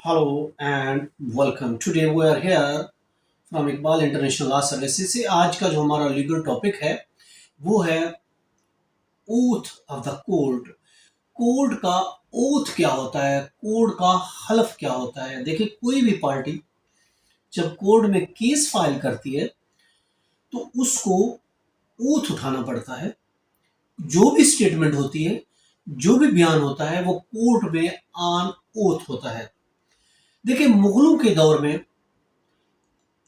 Hello and welcome. Today we are here from Iqbal international law services से। आज का जो हमारा लीगल टॉपिक है वो है oath of the court. Court का ओथ क्या होता है, कोर्ट का हलफ क्या होता है। देखिए, कोई भी पार्टी जब कोर्ट में केस फाइल करती है तो उसको ओथ उठाना पड़ता है। जो भी स्टेटमेंट होती है, जो भी बयान होता है, वो कोर्ट में ऑन ओथ होता है। देखिए, मुगलों के दौर में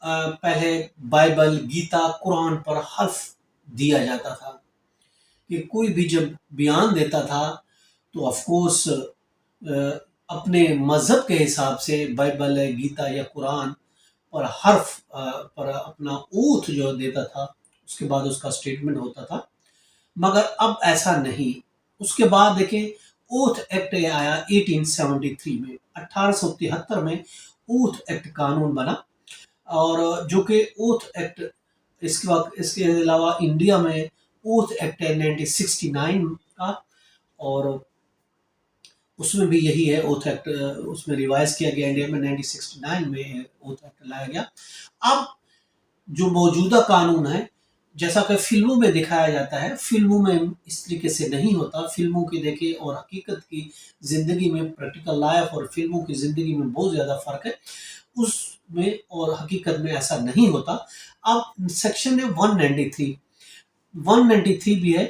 पहले बाइबल, गीता, कुरान पर हल्फ दिया जाता था कि कोई भी जब बयान देता था तो ऑफ कोर्स अपने मजहब के हिसाब से बाइबल है, गीता या कुरान पर हर्फ पर अपना ओथ जो देता था, उसके बाद उसका स्टेटमेंट होता था। मगर अब ऐसा नहीं। उसके बाद देखिए, ओथ एक्ट आया 1873 में, 1873 में ओथ एक्ट कानून बना। और जो कि ओथ एक्ट, इसके अलावा इंडिया में ओथ एक्ट है 1969 का, और उसमें भी यही है। ओथ एक्ट उसमें रिवाइज किया गया इंडिया में 1969 में, ओथ एक्ट लाया गया। अब जो मौजूदा कानून है, जैसा कि फिल्मों में दिखाया जाता है, फिल्मों में इस तरीके से नहीं होता। फिल्मों की देखिए और हकीकत की ज़िंदगी में, प्रैक्टिकल लाइफ और फिल्मों की ज़िंदगी में बहुत ज़्यादा फ़र्क है। उसमें और हकीकत में ऐसा नहीं होता। अब सेक्शन है 193, 193 भी है।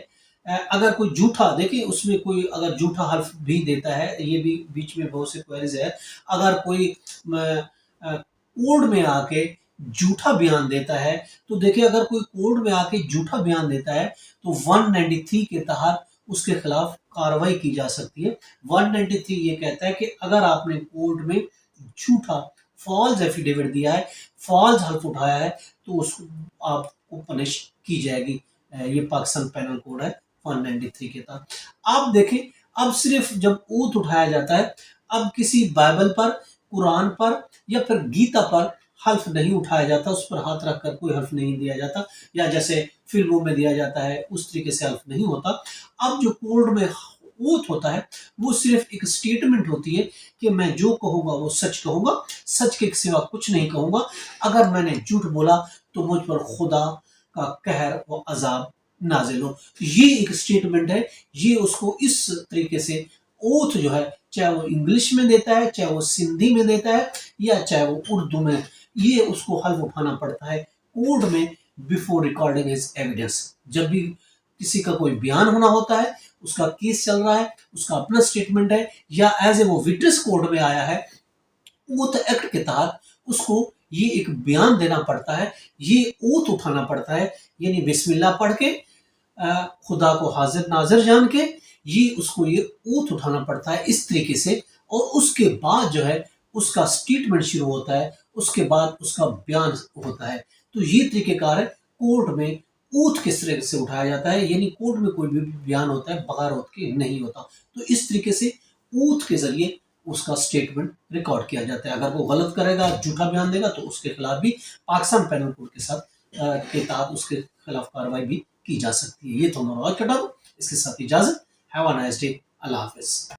अगर कोई झूठा, देखिए उसमें कोई अगर झूठा हल्फ भी देता है, ये भी बीच में बहुत से क्वेरीज है। अगर कोई कोर्ट में आके झूठा बयान देता है, तो देखिए अगर कोई कोर्ट में आके झूठा बयान देता है तो 193 के तहत उसके खिलाफ कार्रवाई की जा सकती है। 193 ये कहता है कि अगर आपने कोर्ट में झूठा फॉल्स एफिडेविट दिया है, फॉल्स हल्फ उठाया है, तो उसको आपको पनिश की जाएगी। ये पाकिस्तान पैनल कोड है 193 के तहत। अब देखें, अब सिर्फ जब ओथ उठाया जाता है, अब किसी बाइबल पर, कुरान पर या फिर गीता पर हल्फ नहीं उठाया जाता, उस पर हाथ रखकर कोई हल्फ नहीं दिया जाता, या जैसे फिल्मों में दिया जाता है उस तरीके से हल्फ नहीं होता। अब जो कोर्ट में ओथ होता है वो सिर्फ एक स्टेटमेंट होती है कि मैं जो कहूंगा वो सच कहूंगा, सच के सिवा कुछ नहीं कहूंगा। अगर मैंने झूठ बोला तो मुझ पर खुदा का कहर व अजाब नाजिल हो। ये एक स्टेटमेंट है। ये उसको इस तरीके से ओथ जो है, चाहे वो इंग्लिश में देता है, चाहे वो सिंधी में देता है, या चाहे वो उर्दू में, ये उसको हल्फ उठाना पड़ता है कोर्ट में बिफोर रिकॉर्डिंग हिज एविडेंस। जब भी किसी का कोई बयान होना होता है, उसका केस चल रहा है, उसका अपना स्टेटमेंट है, या एज ए वो विटनेस कोर्ट में आया है, ओथ एक्ट के तहत उसको ये एक बयान देना पड़ता है, ये ओथ उठाना पड़ता है। यानी बिस्मिल्लाह पढ़ के, खुदा को हाजिर नाजिर जान के, ये उसको ये ओथ उठाना पड़ता है इस तरीके से। और उसके बाद जो है उसका स्टेटमेंट शुरू होता है, उसके बाद उसका बयान होता है। तो ये तरीकेकार है कोर्ट में ओथ किस तरह से उठाया जाता है। यानी कोर्ट में कोई भी बयान होता है बगैर ओथ के नहीं होता। तो इस तरीके से ओथ के जरिए उसका स्टेटमेंट रिकॉर्ड किया जाता है। अगर वो गलत करेगा, झूठा बयान देगा, तो उसके खिलाफ भी पाकिस्तान पैनल कोड के साथ के तहत उसके खिलाफ कार्रवाई भी की जा सकती है। ये तो हमारा आज का टॉपिक। इसके साथ इजाजत। Have a nice day. Allah Hafiz.